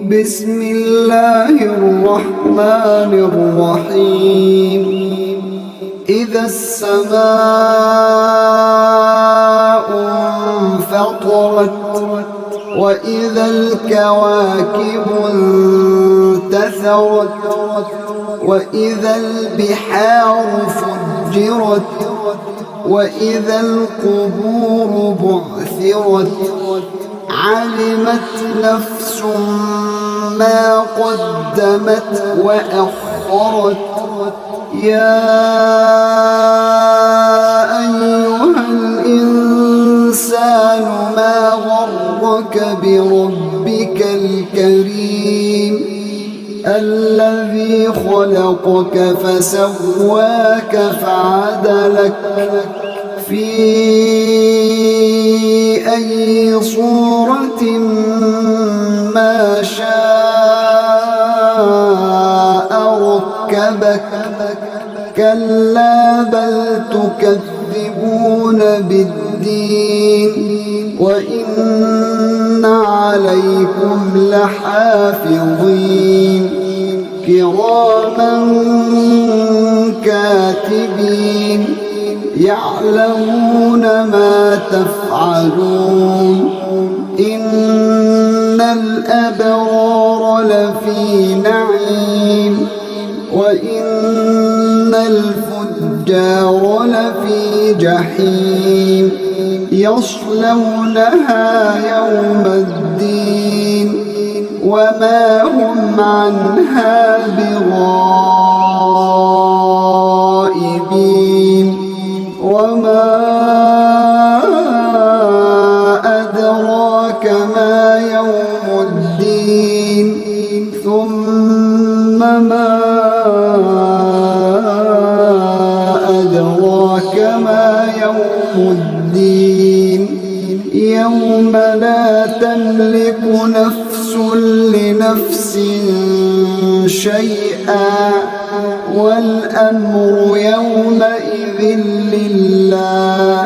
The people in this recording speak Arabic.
بسم الله الرحمن الرحيم. إذا السماء انفطرت وإذا الكواكب انتثرت وإذا البحار فجرت وإذا القبور بعثرت علمت نفس ما قدمت وأخرت. يا أيها الإنسان ما غرك بربك الكريم الذي خلقك فسواك فعدلك في أي صورة ما شاء ركبك. كلا بل تكذبون بالدين وإن عليكم لحافظين كراما كاتبين يعلمون ما تفعلون. إن الأبرار لفي نعيم وإن الفجار لفي جحيم يصلونها يوم الدين وما هم عنها بغائبين. وما أدراك ما يوم الدين ثم ما أدراك ما يوم الدين يوم لا تملك نفس لنفس شيئا والأمر يومئذ لله.